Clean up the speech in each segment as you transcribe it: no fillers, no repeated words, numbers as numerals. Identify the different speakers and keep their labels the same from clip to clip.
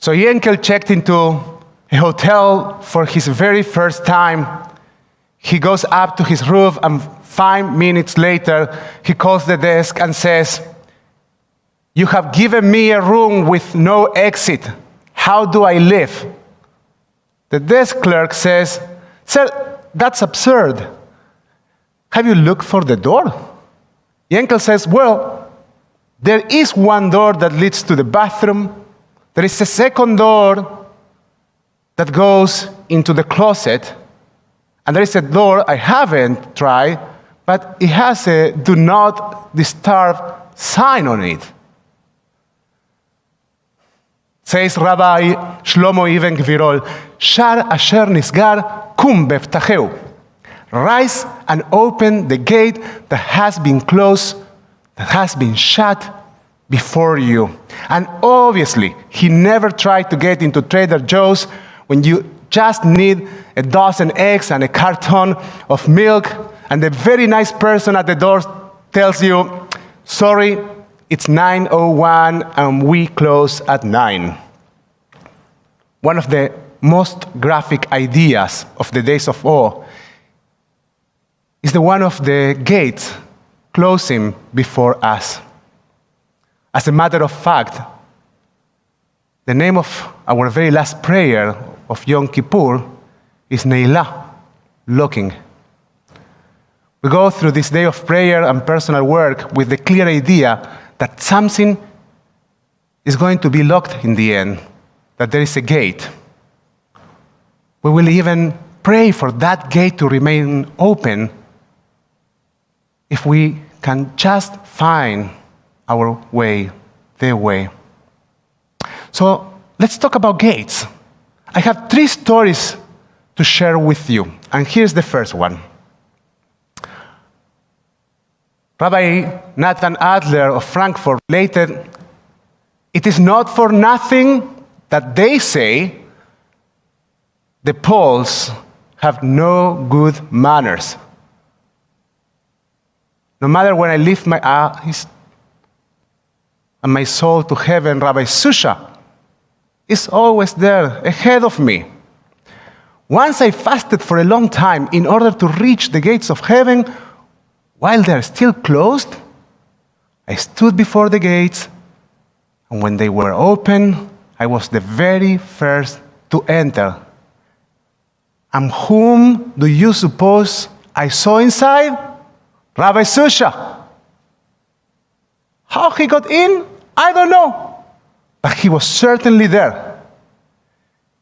Speaker 1: So Yankel checked into a hotel for his very first time. He goes up to his roof, and 5 minutes later, he calls the desk and says, "You have given me a room with no exit. How do I live?" The desk clerk says, "Sir, that's absurd. Have you looked for the door?" Yankel says, "Well, there is one door that leads to the bathroom. There is a second door that goes into the closet. And there is a door I haven't tried, but it has a do not disturb sign on it." Says Rabbi Shlomo Ibn Gvirol, "Shar asher nisgar kum beftacheu." Rise and open the gate that has been closed, that has been shut before you. And obviously, he never tried to get into Trader Joe's when you just need a dozen eggs and a carton of milk, and the very nice person at the door tells you, "Sorry, it's 9:01 and we close at 9. One of the most graphic ideas of the days of awe is the one of the gates closing before us. As a matter of fact, the name of our very last prayer of Yom Kippur is Neilah, locking. We go through this day of prayer and personal work with the clear idea that something is going to be locked in the end, that there is a gate. We will even pray for that gate to remain open if we can just find our way, their way. So let's talk about gates. I have 3 stories to share with you, and here's the first one. Rabbi Nathan Adler of Frankfurt related, "It is not for nothing that they say the Poles have no good manners. No matter when I lift my eyes and my soul to heaven, Rabbi Susha is always there ahead of me. Once I fasted for a long time in order to reach the gates of heaven while they're still closed. I stood before the gates, and when they were open, I was the very first to enter. And whom do you suppose I saw inside? Rabbi Susha. How he got in, I don't know. But he was certainly there.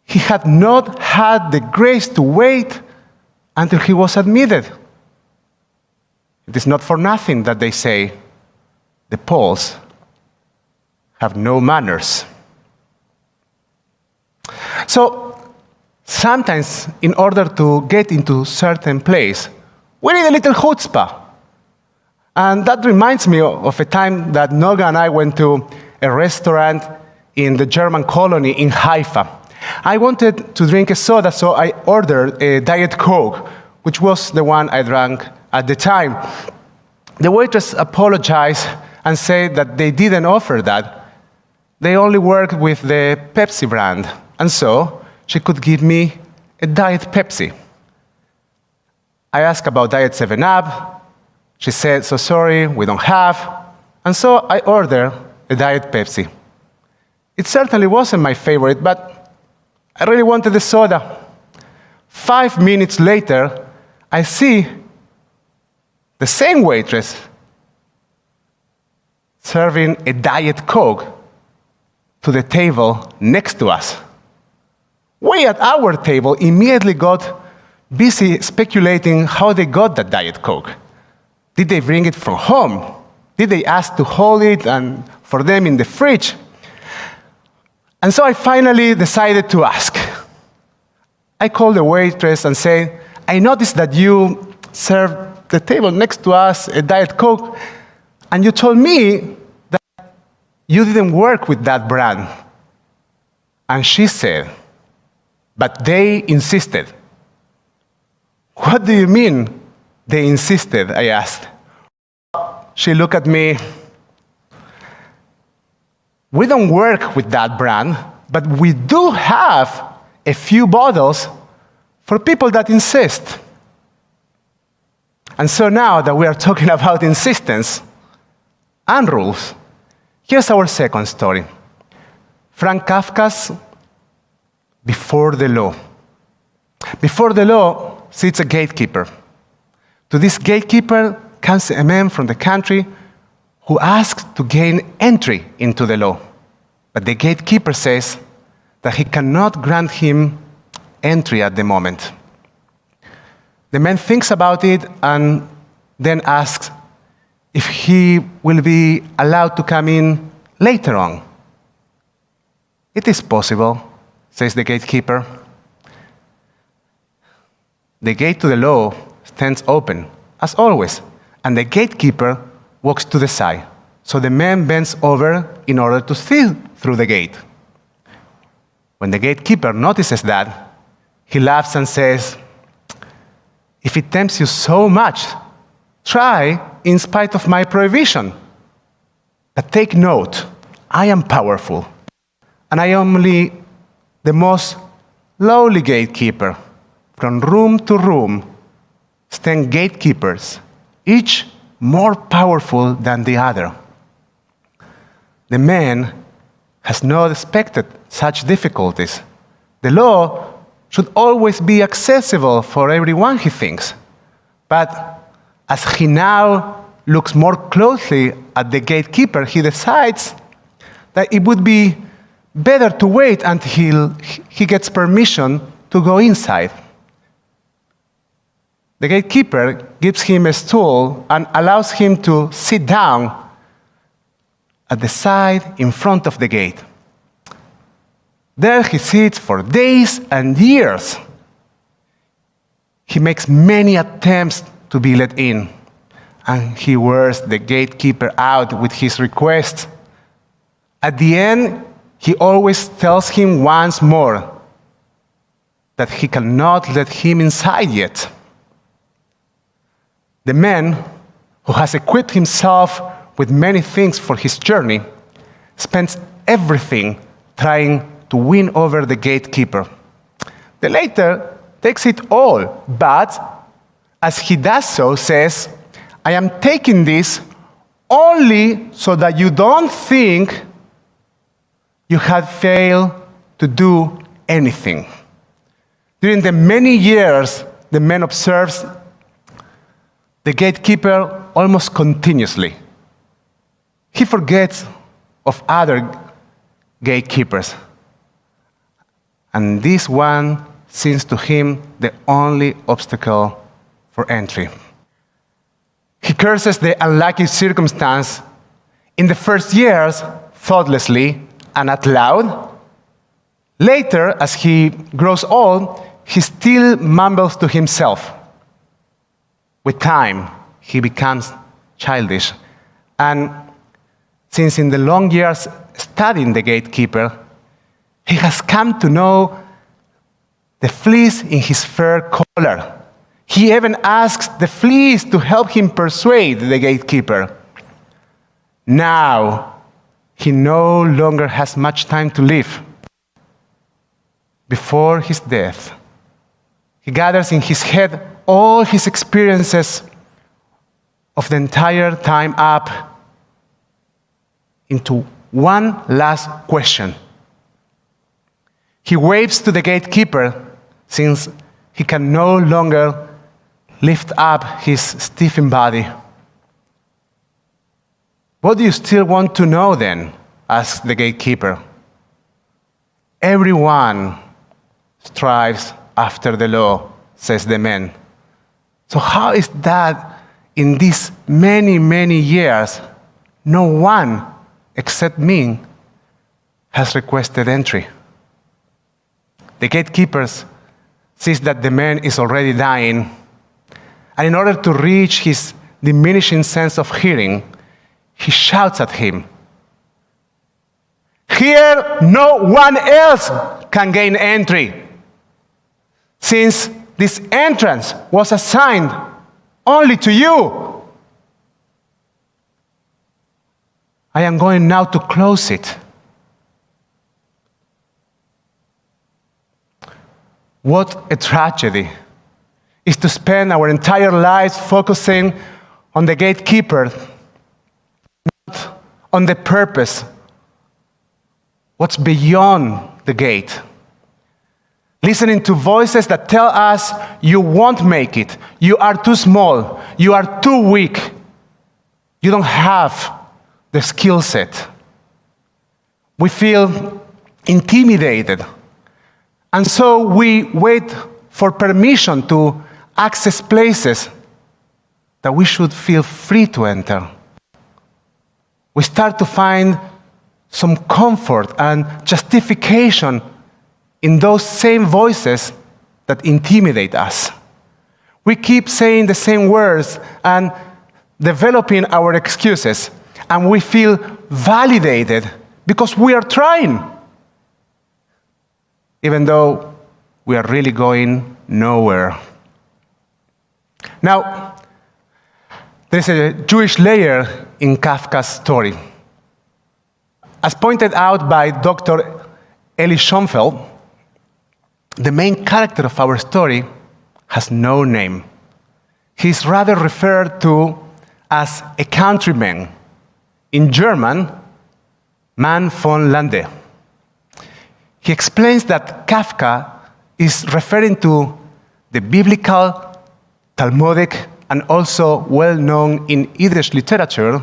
Speaker 1: He had not had the grace to wait until he was admitted. It is not for nothing that they say the Poles have no manners. So sometimes in order to get into certain place, we need a little chutzpah. And that reminds me of a time that Noga and I went to a restaurant in the German colony in Haifa. I wanted to drink a soda, so I ordered a Diet Coke, which was the one I drank at the time. The waitress apologized and said that they didn't offer that. They only worked with the Pepsi brand, and so she could give me a Diet Pepsi. I asked about Diet 7-Up. She said, so sorry, we don't have. And so I ordered a Diet Pepsi. It certainly wasn't my favorite, but I really wanted the soda. 5 minutes later, I see the same waitress serving a Diet Coke to the table next to us. We at our table immediately got busy speculating how they got that Diet Coke. Did they bring it from home? Did they ask to hold it and for them in the fridge? And so I finally decided to ask. I called the waitress and said, I noticed that you served the table next to us a Diet Coke, and you told me that you didn't work with that brand. And she said, but they insisted. What do you mean, they insisted? I asked. She looked at me. We don't work with that brand, but we do have a few bottles for people that insist. And so now that we are talking about insistence and rules, here's our second story. Franz Kafka's Before the Law. Before the law sits a gatekeeper. To this gatekeeper comes a man from the country who asks to gain entry into the law. But the gatekeeper says that he cannot grant him entry at the moment. The man thinks about it and then asks if he will be allowed to come in later on. It is possible, says the gatekeeper. The gate to the law stands open, as always, and the gatekeeper walks to the side. So the man bends over in order to see through the gate. When the gatekeeper notices that, he laughs and says, "If it tempts you so much, try in spite of my prohibition. But take note, I am powerful, and I am only the most lowly gatekeeper. From room to room stand gatekeepers, each more powerful than the other." The man has not expected such difficulties. The law should always be accessible for everyone, he thinks. But as he now looks more closely at the gatekeeper, he decides that it would be better to wait until he gets permission to go inside. The gatekeeper gives him a stool and allows him to sit down at the side in front of the gate. There he sits for days and years. He makes many attempts to be let in, and he wears the gatekeeper out with his requests. At the end, he always tells him once more that he cannot let him inside yet. The man, who has equipped himself with many things for his journey, spends everything trying to win over the gatekeeper. The latter takes it all, but as he does so, says, "I am taking this only so that you don't think you have failed to do anything." During the many years the man observes the gatekeeper almost continuously. He forgets of other gatekeepers, and this one seems to him the only obstacle for entry. He curses the unlucky circumstance in the first years thoughtlessly and out loud. Later, as he grows old, he still mumbles to himself. With time, he becomes childish. And since in the long years studying the gatekeeper, he has come to know the fleas in his fur collar. He even asks the fleas to help him persuade the gatekeeper. Now, he no longer has much time to live. Before his death, he gathers in his head all his experiences of the entire time up into one last question. He waves to the gatekeeper since he can no longer lift up his stiffened body. "What do you still want to know then?" asks the gatekeeper. "Everyone strives after the law," says the man. "So how is that in these many, many years, no one except me has requested entry?" The gatekeeper sees that the man is already dying, and in order to reach his diminishing sense of hearing, he shouts at him, "Here no one else can gain entry, since this entrance was assigned only to you. I am going now to close it. What a tragedy is to spend our entire lives focusing on the gatekeeper, not on the purpose, what's beyond the gate. Listening to voices that tell us you won't make it, you are too small, you are too weak, you don't have the skill set. We feel intimidated, and so we wait for permission to access places that we should feel free to enter. We start to find some comfort and justification in those same voices that intimidate us. We keep saying the same words and developing our excuses, and we feel validated because we are trying, even though we are really going nowhere. Now, there's a Jewish layer in Kafka's story. As pointed out by Dr. Eli Schonfeld, the main character of our story has no name. He's rather referred to as a countryman. In German, Mann von Lande. He explains that Kafka is referring to the biblical, Talmudic, and also well-known in Yiddish literature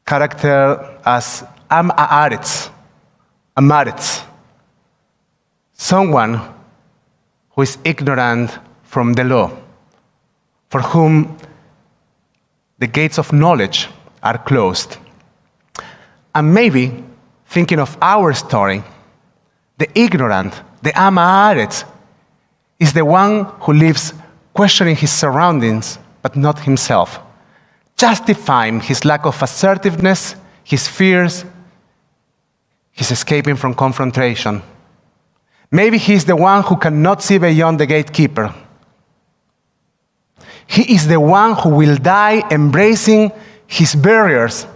Speaker 1: character as Am Haaretz, Amaretz, someone who is ignorant from the law, for whom the gates of knowledge are closed. And maybe, thinking of our story, the ignorant, the Am Haaretz, is the one who lives questioning his surroundings, but not himself, justifying his lack of assertiveness, his fears, his escaping from confrontation. Maybe he's the one who cannot see beyond the gatekeeper. He is the one who will die embracing his barriers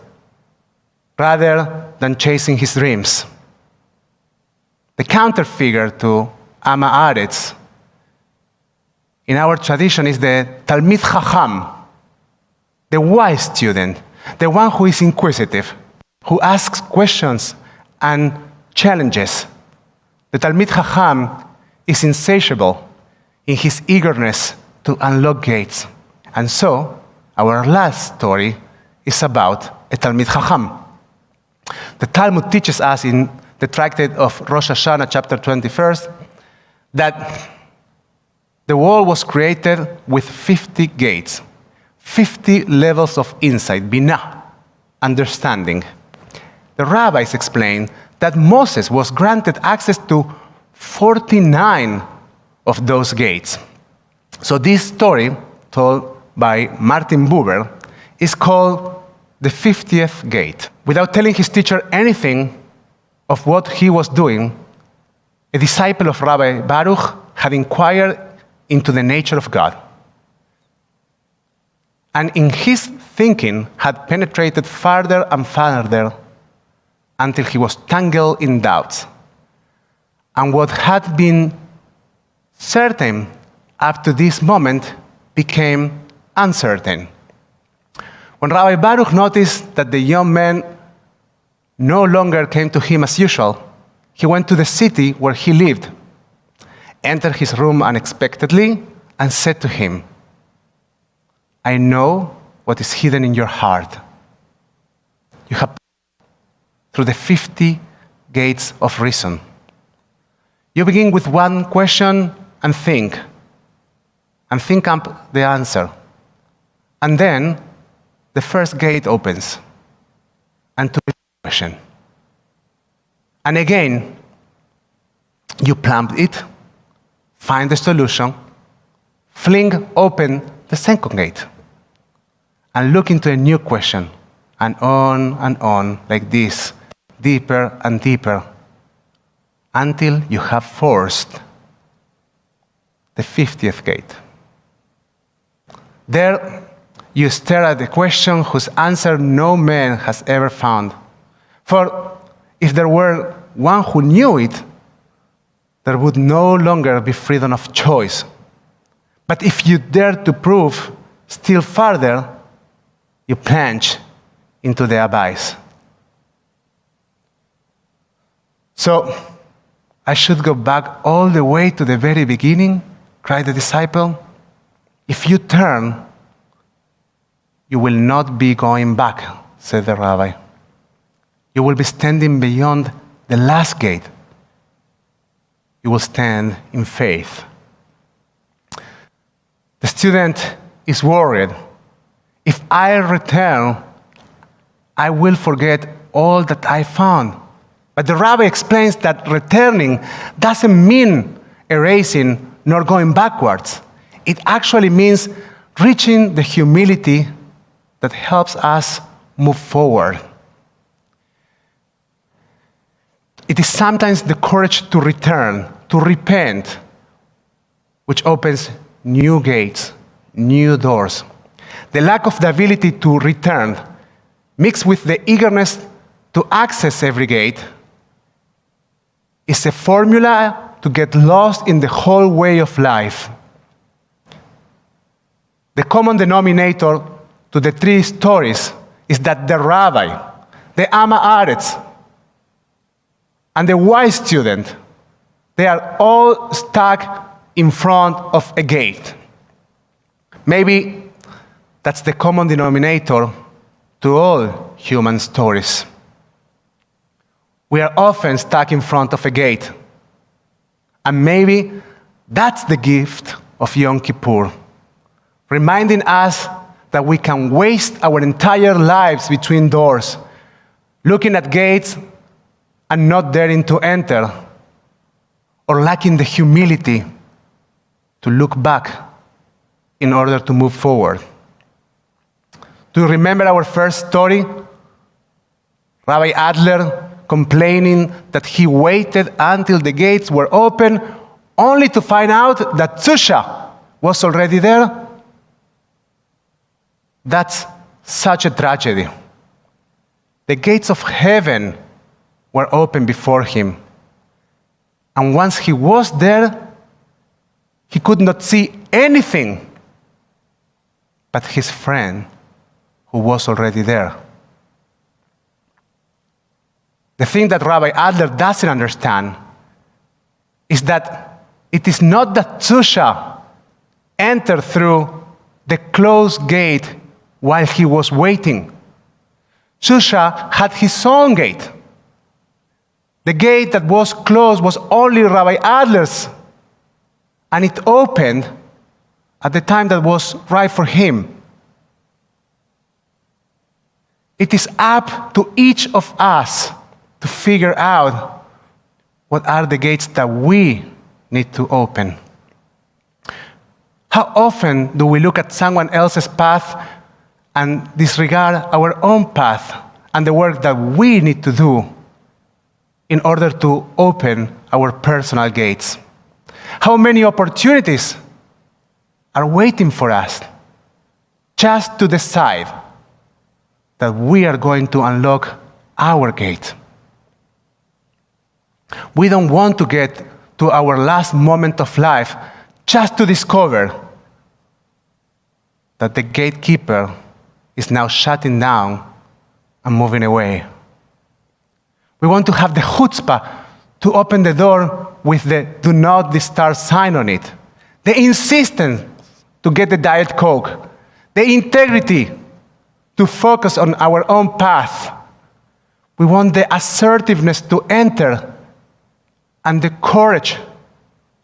Speaker 1: rather than chasing his dreams. The counterfigure to Am Haaretz in our tradition is the Talmid Chacham, the wise student, the one who is inquisitive, who asks questions and challenges. The Talmid Chacham is insatiable in his eagerness to unlock gates. And so, our last story is about a Talmid Chacham. The Talmud teaches us in the tractate of Rosh Hashanah, chapter 21, that the world was created with 50 gates, 50 levels of insight, binah, understanding. The rabbis explain that Moses was granted access to 49 of those gates. So this story, told by Martin Buber, is called the 50th gate. Without telling his teacher anything of what he was doing, a disciple of Rabbi Baruch had inquired into the nature of God. And in his thinking had penetrated farther and farther until he was tangled in doubts. And what had been certain up to this moment became uncertain. When Rabbi Baruch noticed that the young man no longer came to him as usual, he went to the city where he lived, entered his room unexpectedly, and said to him, "I know what is hidden in your heart. You have passed through the 50 gates of reason. You begin with one question and think up the answer. And then the first gate opens, and to the question. And again, you plumb it, find the solution, fling open the second gate, and look into a new question, and on, like this, deeper and deeper, until you have forced the 50th gate. There, you stare at the question whose answer no man has ever found. For if there were one who knew it, there would no longer be freedom of choice. But if you dare to prove still further, you plunge into the abyss. So, I should go back all the way to the very beginning, cried the disciple. If you turn, you will not be going back, said the rabbi. You will be standing beyond the last gate. You will stand in faith. The student is worried. If I return, I will forget all that I found. But the rabbi explains that returning doesn't mean erasing nor going backwards. It actually means reaching the humility that helps us move forward. It is sometimes the courage to return, to repent, which opens new gates, new doors. The lack of the ability to return, mixed with the eagerness to access every gate, is a formula to get lost in the whole way of life. The common denominator to the three stories is that the rabbi, the Amma Aretz, and the wise student, they are all stuck in front of a gate. Maybe that's the common denominator to all human stories. We are often stuck in front of a gate. And maybe that's the gift of Yom Kippur, reminding us that we can waste our entire lives between doors, looking at gates and not daring to enter, or lacking the humility to look back in order to move forward. Do you remember our first story? Rabbi Adler complaining that he waited until the gates were open only to find out that Zusha was already there? That's such a tragedy. The gates of heaven were open before him. And once he was there, he could not see anything but his friend who was already there. The thing that Rabbi Adler doesn't understand is that it is not that Zusha entered through the closed gate while he was waiting. Zusha had his own gate. The gate that was closed was only Rabbi Adler's, and it opened at the time that was right for him. It is up to each of us to figure out what are the gates that we need to open. How often do we look at someone else's path and disregard our own path and the work that we need to do in order to open our personal gates? How many opportunities are waiting for us just to decide that we are going to unlock our gate? We don't want to get to our last moment of life just to discover that the gatekeeper is now shutting down and moving away. We want to have the chutzpah to open the door with the "do not disturb" sign on it, the insistence to get the Diet Coke, the integrity to focus on our own path. We want the assertiveness to enter and the courage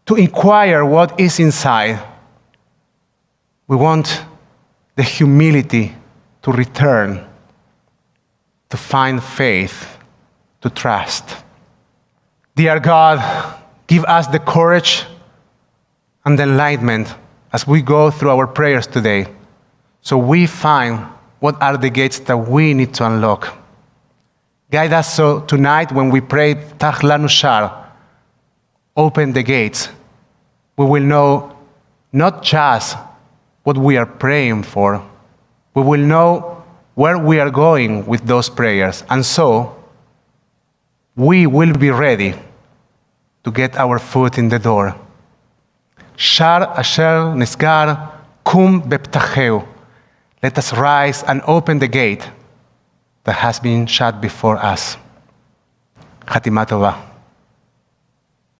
Speaker 1: to inquire what is inside. We want the humility to return, to find faith, to trust. Dear God, give us the courage and the enlightenment as we go through our prayers today, so we find what are the gates that we need to unlock. Guide us so tonight when we pray Tach Lanu Shar, open the gates, we will know not just what we are praying for, we will know where we are going with those prayers, and so we will be ready to get our foot in the door. שער אשר נסגר, קום בפתחהו. Let us rise and open the gate that has been shut before us. חתימה טובה.